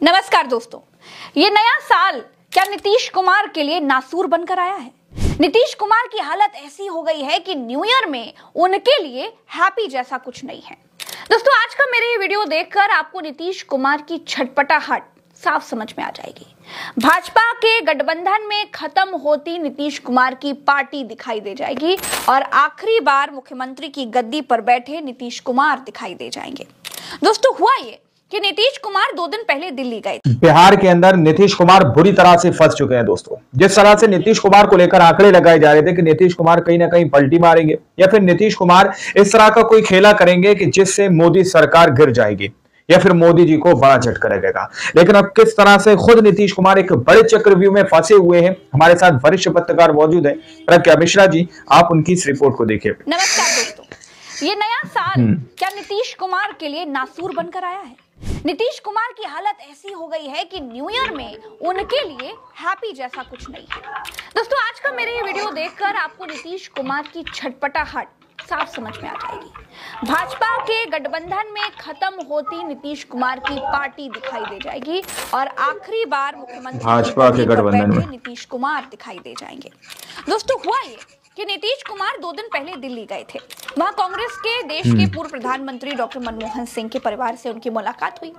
नमस्कार दोस्तों, ये नया साल क्या नीतीश कुमार के लिए नासूर बनकर आया है? नीतीश कुमार की हालत ऐसी हो गई है कि न्यू ईयर में उनके लिए हैप्पी जैसा कुछ नहीं है। दोस्तों, आज का मेरे ये वीडियो देखकर आपको नीतीश कुमार की छटपटाहट साफ समझ में आ जाएगी। भाजपा के गठबंधन में खत्म होती नीतीश कुमार की पार्टी दिखाई दे जाएगी और आखिरी बार मुख्यमंत्री की गद्दी पर बैठे नीतीश कुमार दिखाई दे जाएंगे। दोस्तों, हुआ ये कि नीतीश कुमार 2 दिन पहले दिल्ली गए थे। बिहार के अंदर नीतीश कुमार बुरी तरह से फंस चुके हैं। दोस्तों, जिस तरह से नीतीश कुमार को लेकर आंकड़े लगाए जा रहे थे कि नीतीश कुमार कहीं ना कहीं पलटी मारेंगे या फिर नीतीश कुमार इस तरह का कोई खेला करेंगे कि जिससे मोदी सरकार गिर जाएगी या फिर मोदी जी को बड़ा झटका लगेगा, लेकिन अब किस तरह से खुद नीतीश कुमार एक बड़े चक्रव्यूह में फंसे हुए हैं। हमारे साथ वरिष्ठ पत्रकार मौजूद हैं, प्रज्ञा मिश्रा जी, आप उनकी इस रिपोर्ट को देखिए। नमस्कार दोस्तों, ये नया साल क्या नीतीश कुमार के लिए नासूर बनकर आया है? नीतीश कुमार की हालत ऐसी हो गई है कि न्यू ईयर में उनके लिए हैप्पी जैसा कुछ नहीं है। दोस्तों, आज का मेरे ये वीडियो देखकर आपको नीतीश कुमार की छटपटाहट साफ समझ में आ जाएगी। भाजपा के गठबंधन में खत्म होती नीतीश कुमार की पार्टी दिखाई दे जाएगी और आखिरी बार मुख्यमंत्री भाजपा के गठबंधन में नीतीश कुमार दिखाई दे जाएंगे। दोस्तों, हुआ ये कि नीतीश कुमार 2 दिन पहले दिल्ली गए थे। वहां कांग्रेस के देश के पूर्व प्रधानमंत्री डॉक्टर मनमोहन सिंह के परिवार से उनकी मुलाकात हुई।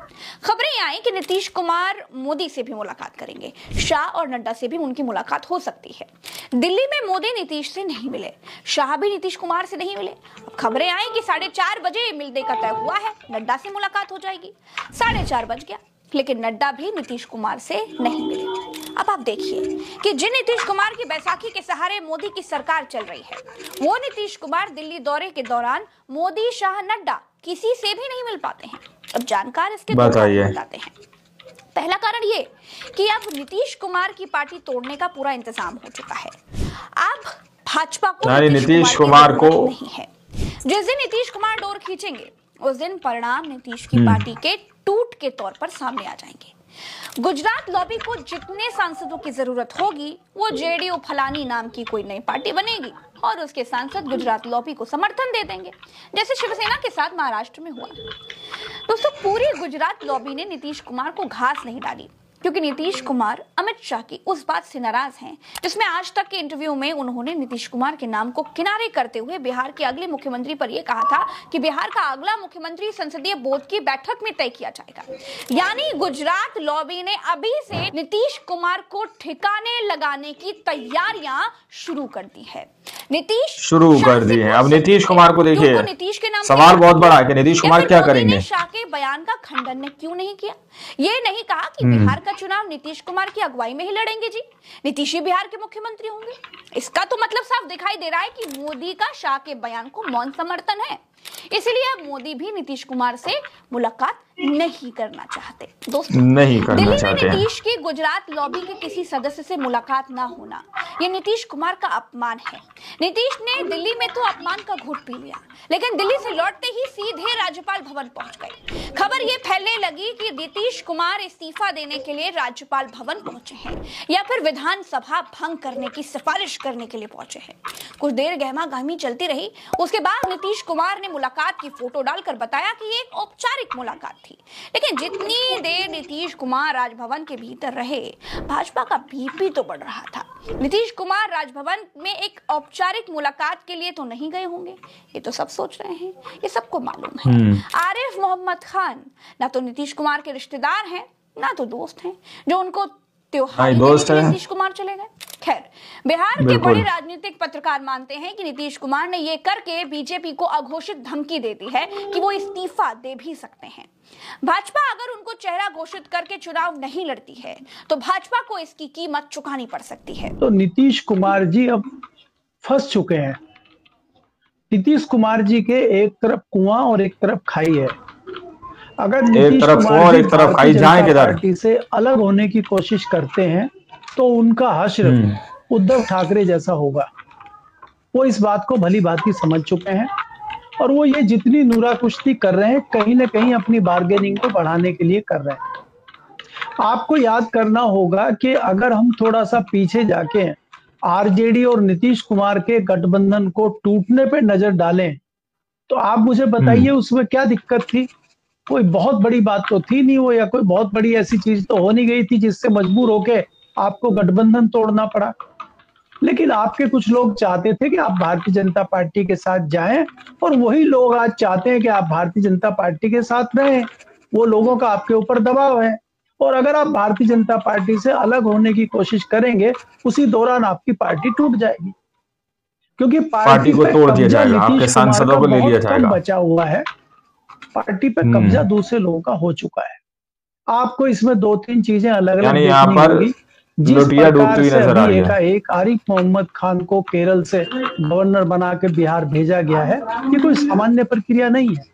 खबरें आई कि नीतीश कुमार मोदी से भी मुलाकात करेंगे, शाह और नड्डा से भी उनकी मुलाकात हो सकती है। दिल्ली में मोदी नीतीश से नहीं मिले, शाह भी नीतीश कुमार से नहीं मिले। खबरें आई कि 4:30 बजे मिलने का तय हुआ है, नड्डा से मुलाकात हो जाएगी। 4:30 बज गया, लेकिन नड्डा भी नीतीश कुमार से नहीं मिले। अब आप देखिए कि जिन नीतीश कुमार की बैसाखी के सहारे मोदी की सरकार चल रही है, वो नीतीश कुमार दिल्ली दौरे के दौरान मोदी, शाह, नड्डा किसी से भी नहीं मिल पाते हैं। अब जानकार इसके बताते हैं। पहला कारण ये कि अब नीतीश कुमार की पार्टी तोड़ने का पूरा इंतजाम हो चुका है। अब भाजपा को नीतीश कुमार को नहीं है। जिस दिन नीतीश कुमार डोर खींचेंगे उस दिन परिणाम नीतीश की पार्टी के टूट के तौर पर सामने आ जाएंगे। गुजरात लॉबी को जितने सांसदों की जरूरत होगी, वो जेडीयू फलानी नाम की कोई नई पार्टी बनेगी और उसके सांसद गुजरात लॉबी को समर्थन दे देंगे, जैसे शिवसेना के साथ महाराष्ट्र में हुआ। दोस्तों, पूरी गुजरात लॉबी ने नीतीश कुमार को घास नहीं डाली, क्योंकि नीतीश कुमार अमित शाह की उस बात से नाराज हैं जिसमें आज तक के इंटरव्यू में उन्होंने नीतीश कुमार के नाम को किनारे करते हुए बिहार के अगले मुख्यमंत्री पर यह कहा था कि बिहार का अगला मुख्यमंत्री संसदीय बोर्ड की बैठक में तय किया जाएगा। यानी गुजरात लॉबी ने अभी से नीतीश कुमार को ठिकाने लगाने की तैयारियां शुरू कर दी है। नीतीश शुरू कर दी है। अब नीतीश कुमार को देखिए, नीतीश के नाम सवाल बहुत बड़ा है कि नीतीश कुमार क्या करेंगे। शाह के बयान का खंडन ने क्यों नहीं किया? ये नहीं कहा कि बिहार का चुनाव नीतीश कुमार की अगुवाई में ही लड़ेंगे जी, नीतीश ही बिहार के मुख्यमंत्री होंगे। इसका तो मतलब साफ दिखाई दे रहा है कि मोदी का शाह के बयान को मौन समर्थन है। इसलिए अब मोदी भी नीतीश कुमार से मुलाकात नहीं करना चाहते। दोस्तों, नहीं करना चाहते। दिल्ली में नीतीश की गुजरात लॉबी के किसी सदस्य से मुलाकात ना होना, ये नीतीश कुमार का अपमान है। नीतीश ने दिल्ली में तो अपमान का घूंट पी लिया, लेकिन दिल्ली से लौटते ही सीधे राज्यपाल भवन पहुंच गए। खबर ये फैलने लगी कि नीतीश कुमार इस्तीफा देने के लिए राज्यपाल भवन पहुंचे हैं या फिर विधानसभा भंग करने की सिफारिश करने के लिए पहुंचे हैं। कुछ देर गहमागहमी चलती रही। उसके बाद नीतीश कुमार ने मुलाकात की फोटो डालकर बताया कि ये एक औपचारिक मुलाकात थी। लेकिन जितनी देर नीतीश कुमार राजभवन के भीतर रहे, भाजपा का बीपी तो बढ़ रहा था। नीतीश कुमार राजभवन में एक औपचारिक मुलाकात के लिए तो नहीं गए होंगे, ये तो सब सोच रहे हैं, ये सबको मालूम है। आरिफ मोहम्मद खान ना तो नीतीश कुमार के रिश्तेदार हैं, ना तो दोस्त हैं, जो उनको त्योहार नीतीश कुमार चले गए। खैर, बिहार के बड़े राजनीतिक पत्रकार मानते हैं कि नीतीश कुमार ने ये करके बीजेपी को अघोषित धमकी दे दी है कि वो इस्तीफा दे भी सकते हैं। भाजपा अगर उनको चेहरा घोषित करके चुनाव नहीं लड़ती है तो भाजपा को इसकी कीमत चुकानी पड़ सकती है। तो नीतीश कुमार जी अब फंस चुके हैं। नीतीश कुमार जी के एक तरफ कुआं और एक तरफ खाई है। अगर नीतीश कुमार जी भारतीय जनता पार्टी से अलग होने की कोशिश करते हैं तो उनका हश्र उद्धव ठाकरे जैसा होगा। वो इस बात को भली भांति समझ चुके हैं और वो ये जितनी नूरा कुश्ती कर रहे हैं, कहीं ना कहीं अपनी बार्गेनिंग को बढ़ाने के लिए कर रहे हैं। आपको याद करना होगा कि अगर हम थोड़ा सा पीछे जाके आरजेडी और नीतीश कुमार के गठबंधन को टूटने पे नजर डालें तो आप मुझे बताइए उसमें क्या दिक्कत थी। कोई बहुत बड़ी बात तो थी नहीं वो, या कोई बहुत बड़ी ऐसी चीज तो हो नहीं गई थी जिससे मजबूर होके आपको गठबंधन तोड़ना पड़ा। लेकिन आपके कुछ लोग चाहते थे कि आप भारतीय जनता पार्टी के साथ जाएं, और वही लोग आज चाहते हैं कि आप भारतीय जनता पार्टी के साथ रहें। वो लोगों का आपके ऊपर दबाव है, और अगर आप भारतीय जनता पार्टी से अलग होने की कोशिश करेंगे, उसी दौरान आपकी पार्टी टूट जाएगी, क्योंकि पार्टी को तोड़ दिया जाएगा, आपके सांसदों को ले लिया जाएगा। बचा हुआ है, पार्टी पे कब्जा दूसरे लोगों का हो चुका है। आपको इसमें दो तीन चीजें अलग अलग देखनी होगी। जिस प्रकार से अभी एक आरिफ मोहम्मद खान को केरल से गवर्नर बना के बिहार भेजा गया है, ये कोई सामान्य प्रक्रिया नहीं है।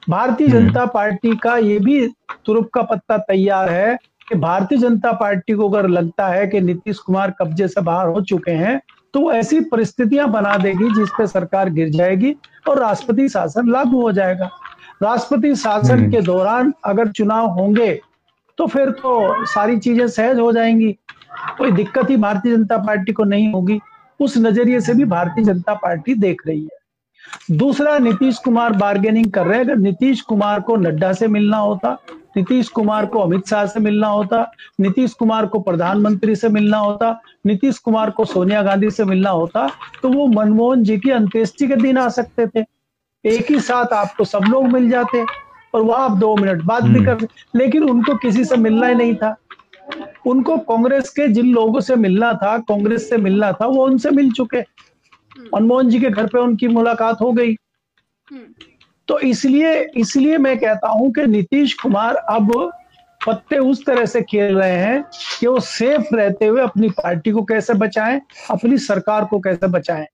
भारतीय जनता पार्टी का ये भी तुरुप का पत्ता तैयार है कि भारतीय जनता पार्टी को अगर लगता है कि नीतीश कुमार कब्जे से बाहर हो चुके हैं, तो वो ऐसी परिस्थितियां बना देगी जिसपे सरकार गिर जाएगी और राष्ट्रपति शासन लागू हो जाएगा। राष्ट्रपति शासन के दौरान अगर चुनाव होंगे तो फिर तो सारी चीजें सहज हो जाएंगी, कोई दिक्कत ही भारतीय जनता पार्टी को नहीं होगी। उस नजरिए से भी भारतीय जनता पार्टी देख रही है। दूसरा, नीतीश कुमार बार्गेनिंग कर रहे हैं। अगर नीतीश कुमार को नड्डा से मिलना होता, नीतीश कुमार को अमित शाह से मिलना होता, नीतीश कुमार को प्रधानमंत्री से मिलना होता, नीतीश कुमार को सोनिया गांधी से मिलना होता, तो वो मनमोहन जी की अंत्येष्टि के दिन आ सकते थे। एक ही साथ आपको सब लोग मिल जाते और वहां आप 2 मिनट बात भी कर, लेकिन उनको किसी से मिलना ही नहीं था। उनको कांग्रेस के जिन लोगों से मिलना था, कांग्रेस से मिलना था, वो उनसे मिल चुके। मनमोहन जी के घर पे उनकी मुलाकात हो गई। तो इसलिए मैं कहता हूं कि नीतीश कुमार अब पत्ते उस तरह से खेल रहे हैं कि वो सेफ रहते हुए अपनी पार्टी को कैसे बचाएं, अपनी सरकार को कैसे बचाएं,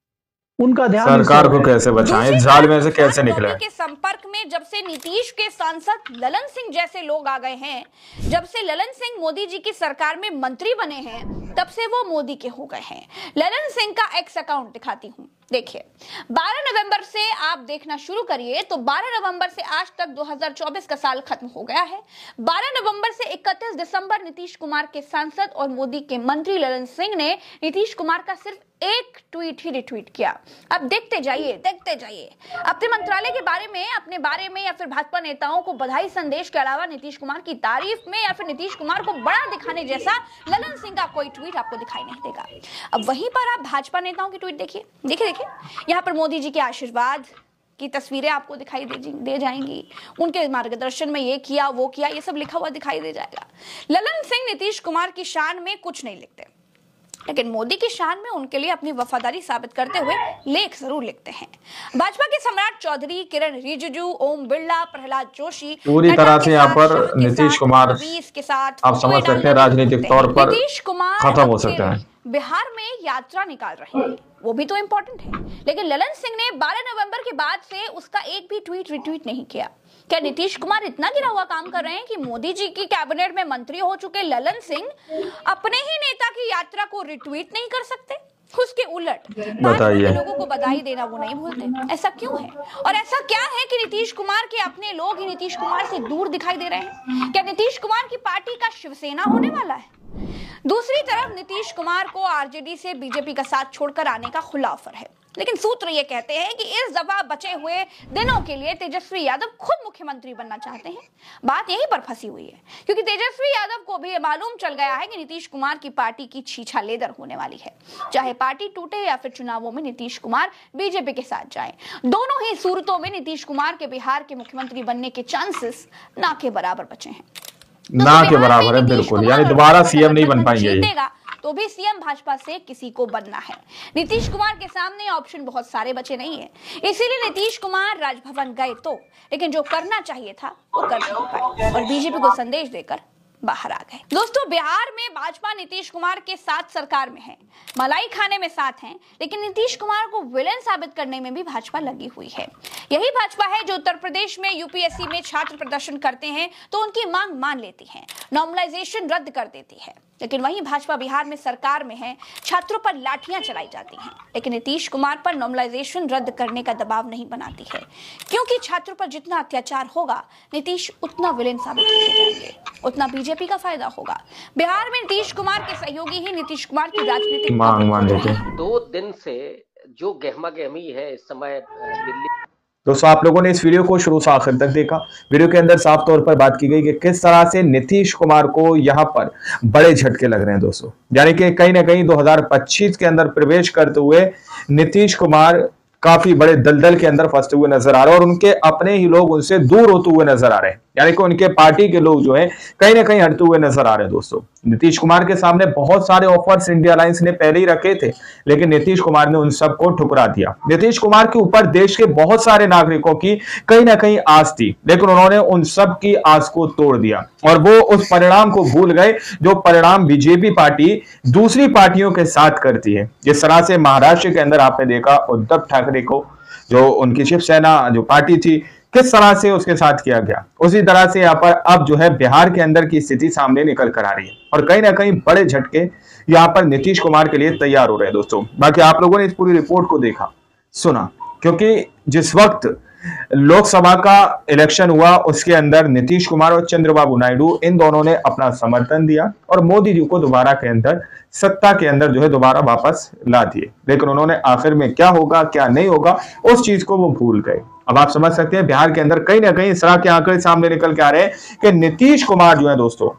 उनका ध्यान सरकार को कैसे बचाएं, जाल में से कैसे निकले। के संपर्क में जब से नीतीश के सांसद ललन सिंह जैसे लोग आ गए हैं, जब से ललन सिंह मोदी जी की सरकार में मंत्री बने हैं, तब से वो मोदी के हो गए हैं। ललन सिंह का एक्स अकाउंट दिखाती हूं, देखिए 12 नवंबर से आप देखना शुरू करिए तो 12 नवंबर से आज तक 2024 का साल खत्म हो गया है। 12 नवंबर से 31 दिसंबर नीतीश कुमार के सांसद और मोदी के मंत्री ललन सिंह ने नीतीश कुमार का सिर्फ एक ट्वीट ही रिट्वीट किया। अब देखते जाइए अपने मंत्रालय के बारे में, अपने बारे में या फिर भाजपा नेताओं को बधाई संदेश के अलावा नीतीश कुमार की तारीफ में या फिर नीतीश कुमार को बड़ा दिखाने जैसा ललन सिंह का कोई ट्वीट आपको दिखाई नहीं देगा। अब वहीं पर आप भाजपा नेताओं की ट्वीट देखिए यहाँ पर मोदी जी के आशीर्वाद की तस्वीरें आपको दिखाई दे जाएंगी, उनके मार्गदर्शन में ये किया वो किया, ये सब लिखा हुआ दिखाई दे जाएगा। ललन सिंह नीतीश कुमार की शान में कुछ नहीं लिखते, लेकिन मोदी की शान में उनके लिए अपनी वफादारी साबित करते हुए लेख जरूर लिखते हैं। भाजपा के सम्राट चौधरी, किरण रिजिजू, ओम बिरला, प्रहलाद जोशी, पूरी तरह से यहाँ पर नीतीश कुमार के साथ आप समझ सकते हैं राजनीतिक तौर पर खत्म हो सकते हैं। बिहार में यात्रा निकाल रहे हैं, वो भी तो इम्पोर्टेंट है, लेकिन ललन सिंह ने 12 नवंबर के बाद से उसका एक भी ट्वीट रिट्वीट नहीं किया। क्या नीतीश कुमार इतना गिरा हुआ काम कर रहे हैं कि मोदी जी की कैबिनेट में मंत्री हो चुके ललन सिंह अपने ही नेता की यात्रा को रिट्वीट नहीं कर सकते? उसके उलट बताइए, लोगों को बधाई देना वो नहीं भूलते। ऐसा क्यों है? और ऐसा क्या है कि नीतीश कुमार के अपने लोग ही नीतीश कुमार से दूर दिखाई दे रहे हैं? क्या नीतीश कुमार की पार्टी का शिवसेना होने वाला है? दूसरी तरफ नीतीश कुमार को आरजेडी से बीजेपी का साथ छोड़कर आने का खुला ऑफर है, लेकिन सूत्र ये कहते हैं कि इस दफा बचे हुए दिनों के लिए तेजस्वी यादव खुद मुख्यमंत्री बनना चाहते हैं। बात यहीं पर फंसी हुई है, क्योंकि तेजस्वी यादव को भी मालूम चल गया है कि नीतीश कुमार की पार्टी की छीछा लेदर होने वाली है। चाहे पार्टी टूटे या फिर चुनावों में नीतीश कुमार बीजेपी के साथ जाएं, दोनों ही सूरतों में नीतीश कुमार के बिहार के मुख्यमंत्री बनने के चांसेस ना के बराबर बचे हैं। ना के बराबर है, बिल्कुल। यानी दोबारा सीएम नहीं बन पाएंगे, तो भी सीएम भाजपा से किसी को बनना है। नीतीश कुमार के सामने ऑप्शन बहुत सारे बचे नहीं है, इसीलिए नीतीश कुमार राजभवन गए तो, लेकिन जो करना चाहिए था वो कर नहीं पाए और बीजेपी को संदेश देकर बाहर आ गए। दोस्तों, बिहार में भाजपा नीतीश कुमार के साथ सरकार में है, मलाई खाने में साथ हैं, लेकिन नीतीश कुमार को विलेन साबित करने में भी भाजपा लगी हुई है। यही भाजपा है जो उत्तर प्रदेश में यूपीएससी में छात्र प्रदर्शन करते हैं तो उनकी मांग मान लेती है, नॉर्मलाइजेशन रद्द कर देती है। लेकिन वहीं भाजपा बिहार में सरकार में है, छात्रों पर लाठियां चलाई जाती हैं, लेकिन नीतीश कुमार पर नॉर्मलाइजेशन रद्द करने का दबाव नहीं बनाती है, क्योंकि छात्रों पर जितना अत्याचार होगा नीतीश उतना विलेन साबित होते जाएंगे, उतना बीजेपी का फायदा होगा। बिहार में नीतीश कुमार के सहयोगी ही नीतीश कुमार की राजनीतिक मान लेते हैं। 2 दिन से जो गहमा गहमी है इस समय दिल्ली दोस्तों आप लोगों ने इस वीडियो को शुरू से आखिर तक देखा। वीडियो के अंदर साफ तौर पर बात की गई कि किस तरह से नीतीश कुमार को यहां पर बड़े झटके लग रहे हैं दोस्तों, यानी कि कहीं ना कहीं 2025 के अंदर प्रवेश करते हुए नीतीश कुमार काफी बड़े दलदल के अंदर फंसते हुए नजर आ रहे हैं और उनके अपने ही लोग उनसे दूर होते हुए नजर आ रहे हैं, यानी कि उनके पार्टी के लोग जो है कहीं ना कहीं हटते हुए नजर आ रहे हैं। दोस्तों नीतीश कुमार के सामने बहुत सारे ऑफर्स इंडिया अलायंस ने पहले ही रखे थे, लेकिन नीतीश कुमार ने उन सबको ठुकरा दिया। नीतीश कुमार के ऊपर देश के बहुत सारे नागरिकों की कहीं ना कहीं आस थी, लेकिन उन्होंने उन सब की आस को तोड़ दिया और वो उस परिणाम को भूल गए जो परिणाम बीजेपी पार्टी दूसरी पार्टियों के साथ करती है। जिस तरह से महाराष्ट्र के अंदर आपने देखा उद्धव ठाकरे को, जो उनकी शिवसेना जो पार्टी थी, किस तरह से उसके साथ किया गया, उसी तरह से यहाँ पर अब जो है बिहार के अंदर की स्थिति सामने निकल कर आ रही है और कहीं ना कहीं बड़े झटके यहाँ पर नीतीश कुमार के लिए तैयार हो रहे हैं। दोस्तों बाकी आप लोगों ने इस पूरी रिपोर्ट को देखा सुना, क्योंकि जिस वक्त लोकसभा का इलेक्शन हुआ उसके अंदर नीतीश कुमार और चंद्रबाबू नायडू इन दोनों ने अपना समर्थन दिया और मोदी जी को दोबारा के अंदर सत्ता के अंदर जो है दोबारा वापस ला दिए, लेकिन उन्होंने आखिर में क्या होगा क्या नहीं होगा उस चीज को वो भूल गए। अब आप समझ सकते हैं बिहार के अंदर कहीं ना कहीं इस तरह के आंकड़े सामने निकल के आ रहे हैं कि नीतीश कुमार जो है दोस्तों,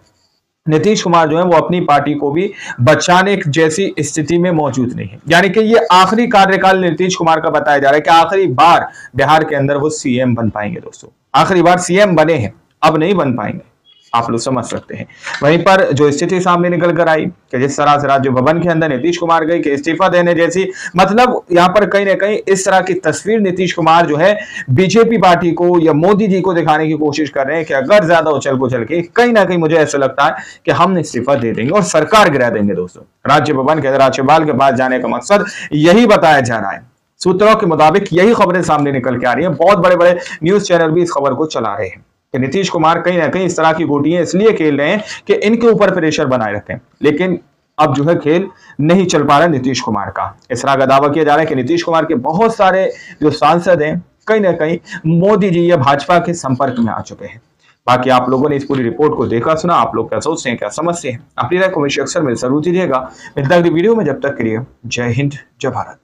नीतीश कुमार जो है वो अपनी पार्टी को भी बचाने जैसी स्थिति में मौजूद नहीं है, यानी कि ये आखिरी कार्यकाल नीतीश कुमार का बताया जा रहा है कि आखिरी बार बिहार के अंदर वो सीएम बन पाएंगे। दोस्तों आखिरी बार सीएम बने हैं, अब नहीं बन पाएंगे, आप लोग समझ सकते हैं। वहीं पर जो स्थिति सामने निकल कर आई कि जिस तरह से राज्य भवन के अंदर नीतीश कुमार गए कि इस्तीफा देने जैसी, मतलब यहाँ पर कहीं ना कहीं इस तरह की तस्वीर नीतीश कुमार जो है बीजेपी पार्टी को या मोदी जी को दिखाने की कोशिश कर रहे हैं कि अगर ज्यादा उछल कुचल के कहीं ना कहीं मुझे ऐसा लगता है कि हम इस्तीफा दे देंगे और सरकार गिरा देंगे। दोस्तों राज्य भवन के अंदर राज्यपाल के पास जाने का मकसद यही बताया जा रहा है। सूत्रों के मुताबिक यही खबरें सामने निकल के आ रही है, बहुत बड़े बड़े न्यूज चैनल भी इस खबर को चला रहे हैं कि नीतीश कुमार कहीं ना कहीं इस तरह की गोटियां इसलिए खेल रहे हैं कि इनके ऊपर प्रेशर बनाए रखें, लेकिन अब जो है खेल नहीं चल पा रहा है नीतीश कुमार का। इस तरह का दावा किया जा रहा है कि नीतीश कुमार के बहुत सारे जो सांसद हैं कहीं ना कहीं मोदी जी या भाजपा के संपर्क में आ चुके हैं। बाकी आप लोगों ने इस पूरी रिपोर्ट को देखा सुना, आप लोग क्या सोचते हैं क्या समझते हैं, अपनी राय कमेंट सेक्शन में जरूर दीजिएगा। मिलता है अगली वीडियो में, जब तक के लिए जय हिंद जय भारत।